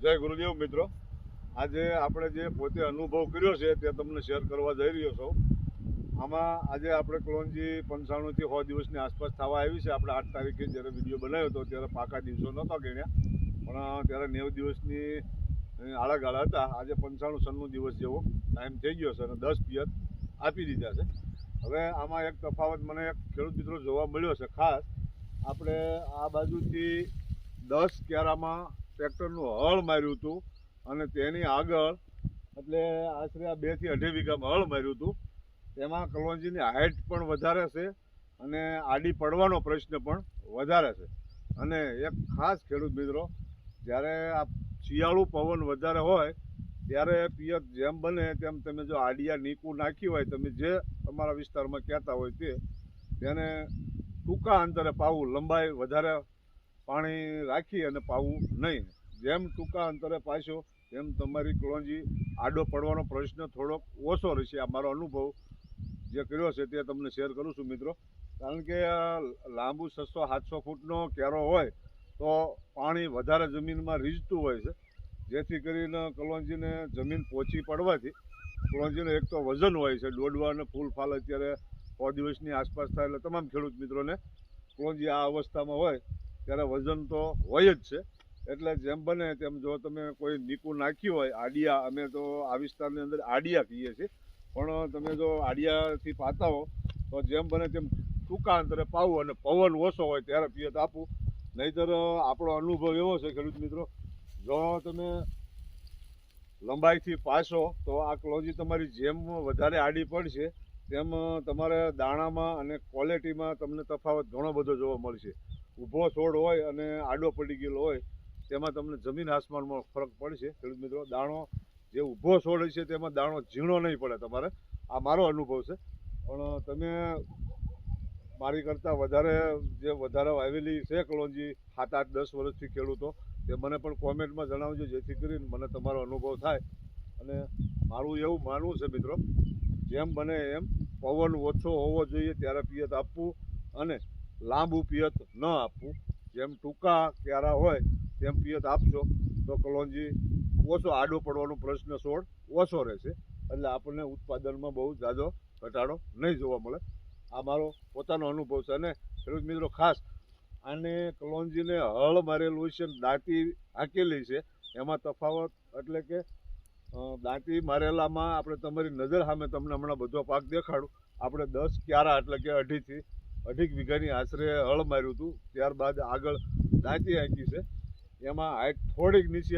જય ગુરુદેવ મિત્રો, આજે આપણે જે પોતે અનુભવ કર્યો છે તે તમને શેર કરવા જઈ રહ્યો છું. આમાં આજે આપણે કલોંજી 95થી 100 દિવસની આસપાસ થવા આવી છે. આપણે 8 તારીખે જ્યારે વિડીયો બનાવ્યો હતો ત્યારે પાકા દિવસો નહોતા ગણ્યા, પણ ત્યારે 90 દિવસની આળાગાળા હતા. આજે 95-96 દિવસ જેવો ટાઈમ થઈ ગયો છે અને 10 પિયત આપી દીધા છે. હવે આમાં એક તફાવત મને એક ખેડૂત મિત્રો જોવા મળ્યો છે. ખાસ આપણે આ બાજુથી 10 ક્યારામાં ટ્રેક્ટરનું હળ માર્યું હતું અને તેની આગળ એટલે આશરે આ 2 થી 2.5 વીઘામાં હળ માર્યું હતું. તેમાં કલોંજીની હાઇટ પણ વધારે છે અને આડી પડવાનો પ્રશ્ન પણ વધારે છે. અને એક ખાસ ખેડૂત મિત્રો, જ્યારે આ શિયાળુ પવન વધારે હોય ત્યારે પિયત જેમ બને તેમ તમે જો આડિયા નીકું નાખ્યું હોય, તમે જે તમારા વિસ્તારમાં કહેતા હોય તેને ટૂંકા અંતરે પાવું, લંબાઈ વધારે પાણી રાખી અને પાવું નહીં. જેમ ટૂંકા અંતરે પાશો તેમ તમારી કલોંજી આડો પડવાનો પ્રશ્ન થોડોક ઓછો રહેશે. આ મારો અનુભવ જે કર્યો છે તે તમને શેર કરું છું મિત્રો. કારણ કે લાંબુ 600-700 ફૂટનો કેરો હોય તો પાણી વધારે જમીનમાં રીઝતું હોય છે, જેથી કરીને કલોંજીને જમીન પહોંચી પડવાથી કલોંજીનું એક તો વજન હોય છે. દોડવા અને ફૂલ ફાલ અત્યારે 100 દિવસની આસપાસ થાય એટલે તમામ ખેડૂત મિત્રોને કલોંજી આ અવસ્થામાં હોય ત્યારે વજન તો હોય જ છે. એટલે જેમ બને તેમ જો તમે કોઈ નીકું નાખ્યું હોય આડિયા, અમે તો આ વિસ્તારની અંદર આડિયા કહીએ છીએ, પણ તમે જો આડિયાથી પાતા હો તો જેમ બને તેમ ટૂંકા અંતરે પાવું અને પવન ઓછો હોય ત્યારે પિયત આપવું. નહીંતર આપણો અનુભવ એવો છે ખેડૂત મિત્રો, જો તમે લંબાઈથી પાશો તો આ કલોંજી તમારી જેમ વધારે આડી પડશે તેમ તમારે દાણામાં અને ક્વોલિટીમાં તમને તફાવત ઘણો બધો જોવા મળશે. ઊભો છોડ હોય અને આડો પડી ગયેલો હોય તેમાં તમને જમીન આસમાનમાં ફરક પડશે ખેડૂત મિત્રો. દાણો જે ઊભો છોડ હશે તેમાં દાણો ઝીણો નહીં પડે તમારે. આ મારો અનુભવ છે. પણ તમે મારી કરતાં વધારે વાવેલી છે કલોંજી 7-8-10 વર્ષથી ખેડૂતો, તે મને પણ કોમેન્ટમાં જણાવજો, જેથી કરીને મને તમારો અનુભવ થાય. અને મારું એવું માનવું છે મિત્રો, જેમ બને એમ પવન ઓછો હોવો જોઈએ ત્યારે પિયત આપવું અને લાંબુ પિયત ન આપવું. જેમ ટૂંકા ક્યારા હોય તેમ પિયત આપશો તો કલોંજી ઓછો આડો પડવાનો પ્રશ્ન છોડ ઓછો રહેશે. એટલે આપણને ઉત્પાદનમાં બહુ ઝાઝો ઘટાડો નહીં જોવા મળે. આ મારો પોતાનો અનુભવ છે. અને ખેડૂત મિત્રો ખાસ આને કલોંજીને હળ મારેલું છે, દાંતી હાંકેલી છે, એમાં તફાવત એટલે કે દાંતી મારેલામાં આપણે તમારી નજર સામે તમને હમણાં બધો પાક દેખાડું. આપણે 10 ક્યારા એટલે કે 2.5 વીઘાની આશરે હળ માર્યું હતું. ત્યારબાદ આગળ દાંતી હાંકી છે. એમાં હાઈટ થોડીક નીચે